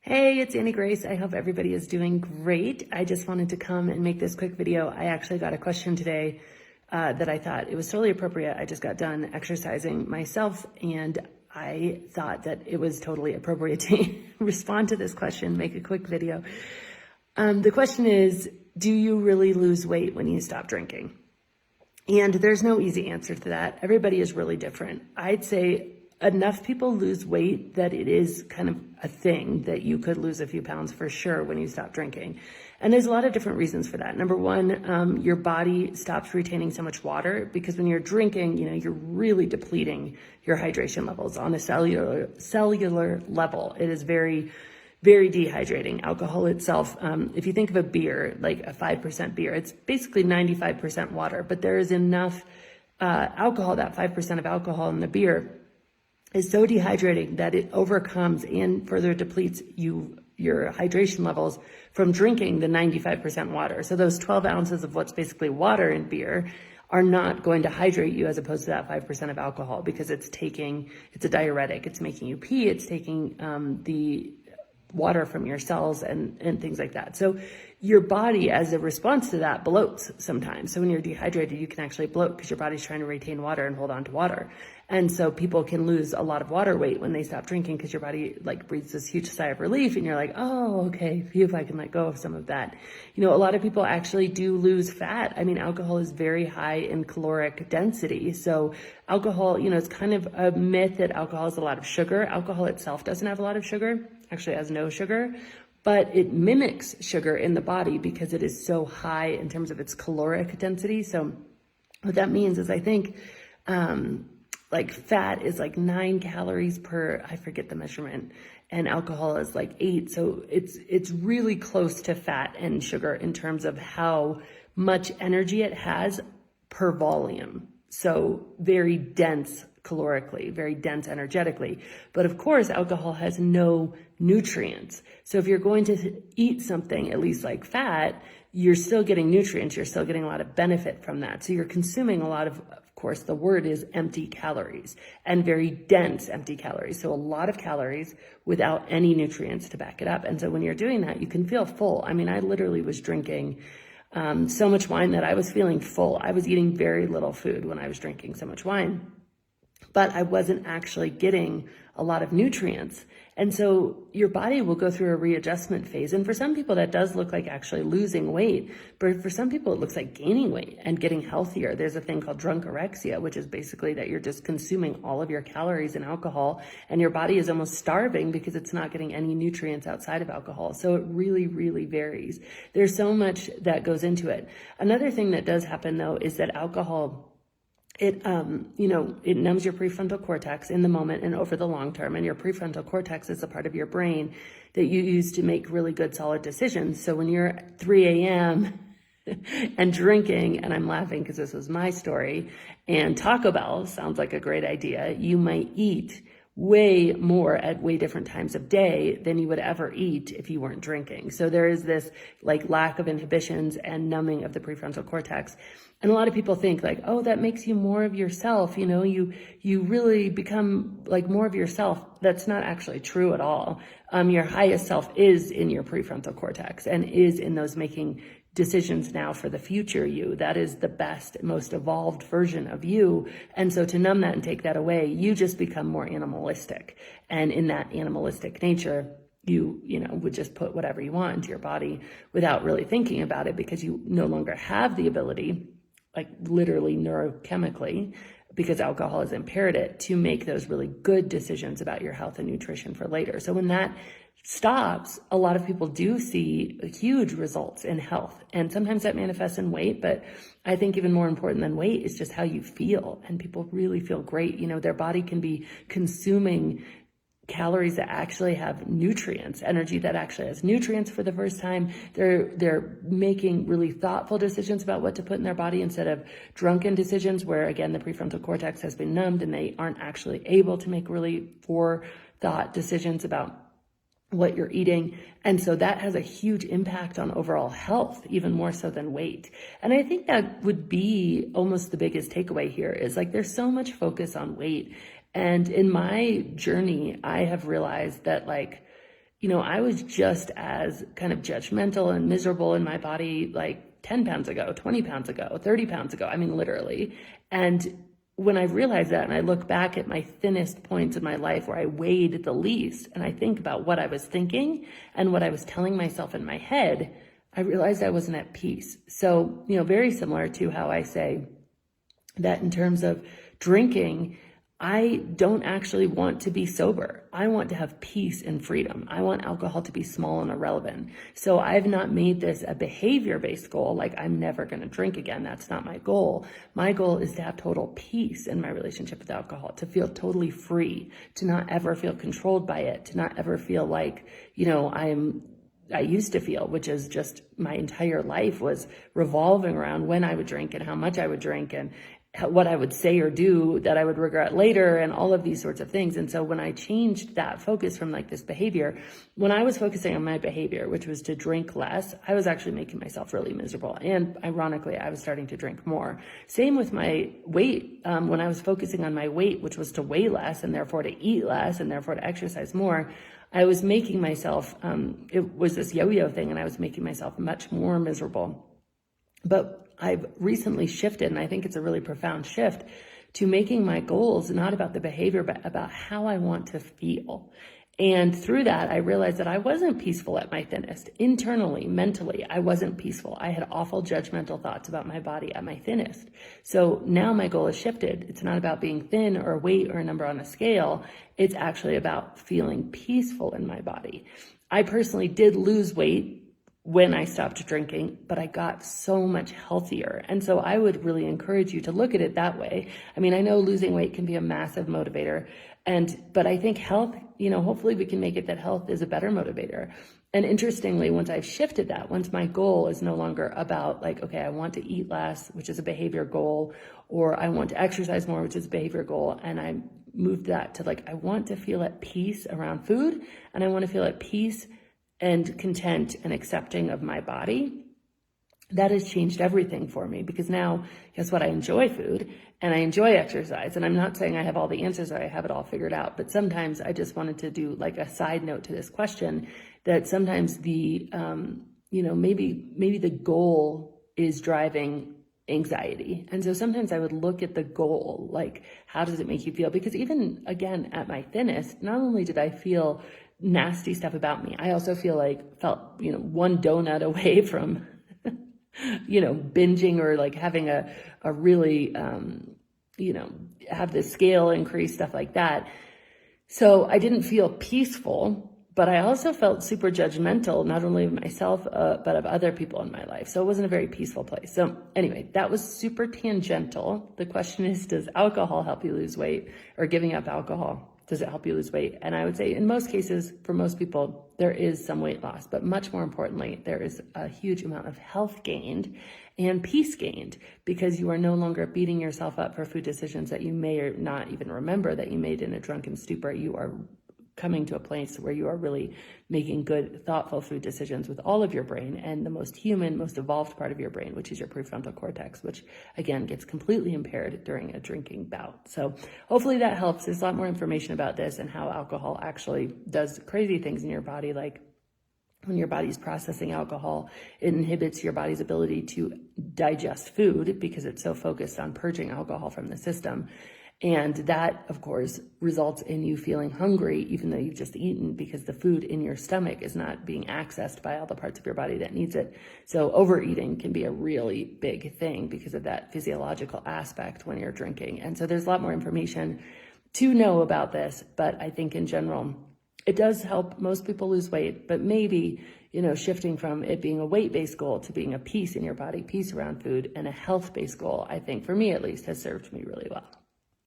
Hey, it's Annie Grace. I hope everybody is doing great. I just wanted to come and make this quick video. I actually got a question today that I thought it was totally appropriate. I just got done exercising myself and I thought that it was totally appropriate to respond to this question, make a quick video. The question is, do you really lose weight when you stop drinking? And there's no easy answer to that. Everybody is really different. I'd say enough people lose weight that it is kind of a thing that you could lose a few pounds for sure when you stop drinking. And there's a lot of different reasons for that. Number one, your body stops retaining so much water because when you're drinking, you're really depleting your hydration levels on a cellular level. It is very, very dehydrating. Alcohol itself, if you think of a beer, like a 5% beer, it's basically 95% water, but there is enough alcohol, that 5% of alcohol in the beer is so dehydrating that it overcomes and further depletes your hydration levels from drinking the 95% water. So those 12 ounces of what's basically water in beer are not going to hydrate you as opposed to that 5% of alcohol because it's a diuretic. It's making you pee. It's taking the water from your cells and things like that. So your body, as a response to that, bloats sometimes. So when you're dehydrated, you can actually bloat because your body's trying to retain water and hold on to water. And so people can lose a lot of water weight when they stop drinking because your body breathes this huge sigh of relief and you're like, oh, okay, phew, if I can let go of some of that. A lot of people actually do lose fat. I mean, alcohol is very high in caloric density. So alcohol, it's kind of a myth that alcohol has a lot of sugar. Alcohol itself doesn't have a lot of sugar, actually has no sugar, but it mimics sugar in the body because it is so high in terms of its caloric density. So what that means is I think, fat is 9 calories per, I forget the measurement, and alcohol is 8. So it's really close to fat and sugar in terms of how much energy it has per volume. So very dense calorically, very dense energetically. But of course, alcohol has no nutrients. So if you're going to eat something, at least like fat, you're still getting nutrients. You're still getting a lot of benefit from that. So you're consuming a lot of course, the word is empty calories and very dense empty calories. So a lot of calories without any nutrients to back it up. And so when you're doing that, you can feel full. I mean, I literally was drinking so much wine that I was feeling full. I was eating very little food when I was drinking so much wine, but I wasn't actually getting a lot of nutrients. And so your body will go through a readjustment phase. And for some people, that does look like actually losing weight. But for some people, it looks like gaining weight and getting healthier. There's a thing called Drunkorexia, which is basically that you're just consuming all of your calories and alcohol, and your body is almost starving because it's not getting any nutrients outside of alcohol. So it really, really varies. There's so much that goes into it. Another thing that does happen, though, is that alcohol, it numbs your prefrontal cortex in the moment and over the long term. And your prefrontal cortex is a part of your brain that you use to make really good, solid decisions. So when you're at 3 a.m. and drinking, and I'm laughing because this was my story, and Taco Bell sounds like a great idea, you might eat way more at way different times of day than you would ever eat if you weren't drinking. So there is this lack of inhibitions and numbing of the prefrontal cortex. And a lot of people think oh, that makes you more of yourself. You really become more of yourself. That's not actually true at all. Your highest self is in your prefrontal cortex and is in those making decisions now for the future you. That is the best, most evolved version of you. And so to numb that and take that away, you just become more animalistic. And in that animalistic nature, you would just put whatever you want into your body without really thinking about it because you no longer have the ability, literally neurochemically, because alcohol has impaired it, to make those really good decisions about your health and nutrition for later. So when that stops, a lot of people do see huge results in health. And sometimes that manifests in weight, but I think even more important than weight is just how you feel. And people really feel great. Their body can be consuming calories that actually have nutrients, energy that actually has nutrients for the first time. They're making really thoughtful decisions about what to put in their body instead of drunken decisions where, again, the prefrontal cortex has been numbed and they aren't actually able to make really forethought decisions about what you're eating. And so that has a huge impact on overall health, even more so than weight. And I think that would be almost the biggest takeaway here is there's so much focus on weight. And in my journey, I have realized that I was just as kind of judgmental and miserable in my body like 10 pounds ago, 20 pounds ago, 30 pounds ago. I mean, literally. And when I realized that and I look back at my thinnest points in my life where I weighed the least and I think about what I was thinking and what I was telling myself in my head, I realized I wasn't at peace. So, very similar to how I say that in terms of drinking, I don't actually want to be sober. I want to have peace and freedom. I want alcohol to be small and irrelevant. So I've not made this a behavior-based goal, like I'm never going to drink again. That's not my goal. My goal is to have total peace in my relationship with alcohol, to feel totally free, to not ever feel controlled by it, to not ever feel like, I used to feel, which is just my entire life was revolving around when I would drink and how much I would drink and what I would say or do that I would regret later and all of these sorts of things. And so when I changed that focus from like this behavior, when I was focusing on my behavior, which was to drink less, I was actually making myself really miserable. And ironically, I was starting to drink more. Same with my weight. When I was focusing on my weight, which was to weigh less and therefore to eat less and therefore to exercise more, I was making myself, it was this yo-yo thing, and I was making myself much more miserable. But I've recently shifted, and I think it's a really profound shift, to making my goals not about the behavior, but about how I want to feel. And through that, I realized that I wasn't peaceful at my thinnest. Internally, mentally, I wasn't peaceful. I had awful judgmental thoughts about my body at my thinnest. So now my goal has shifted. It's not about being thin or weight or a number on a scale. It's actually about feeling peaceful in my body. I personally did lose weight when I stopped drinking, but I got so much healthier. And so I would really encourage you to look at it that way. I mean, I know losing weight can be a massive motivator, but I think health, hopefully we can make it that health is a better motivator. And interestingly, once I've shifted that, once my goal is no longer about like, okay, I want to eat less, which is a behavior goal, or I want to exercise more, which is a behavior goal, and I moved that to like, I want to feel at peace around food, and I want to feel at peace and content and accepting of my body. That has changed everything for me, because now, guess what? I enjoy food and I enjoy exercise. And I'm not saying I have all the answers or I have it all figured out, but sometimes I just wanted to do like a side note to this question, that sometimes the, maybe the goal is driving anxiety. And so sometimes I would look at the goal, like, how does it make you feel? Because even again, at my thinnest, not only did I feel nasty stuff about me, I also felt, one donut away from, binging or like having a really, have the scale increase, stuff like that. So I didn't feel peaceful, but I also felt super judgmental, not only of myself, but of other people in my life. So it wasn't a very peaceful place. So anyway, that was super tangential. The question is, does alcohol help you lose weight, or giving up alcohol? Does it help you lose weight? And I would say in most cases, for most people, there is some weight loss, but much more importantly, there is a huge amount of health gained and peace gained, because you are no longer beating yourself up for food decisions that you may or not even remember that you made in a drunken stupor. You are coming to a place where you are really making good, thoughtful food decisions with all of your brain and the most human, most evolved part of your brain, which is your prefrontal cortex, which again gets completely impaired during a drinking bout. So hopefully that helps. There's a lot more information about this and how alcohol actually does crazy things in your body, like when your body's processing alcohol, it inhibits your body's ability to digest food because it's so focused on purging alcohol from the system. And that, of course, results in you feeling hungry, even though you've just eaten, because the food in your stomach is not being accessed by all the parts of your body that needs it. So overeating can be a really big thing because of that physiological aspect when you're drinking. And so there's a lot more information to know about this, but I think in general, it does help most people lose weight, but maybe, shifting from it being a weight-based goal to being a peace in your body, peace around food, and a health-based goal, I think, for me at least, has served me really well.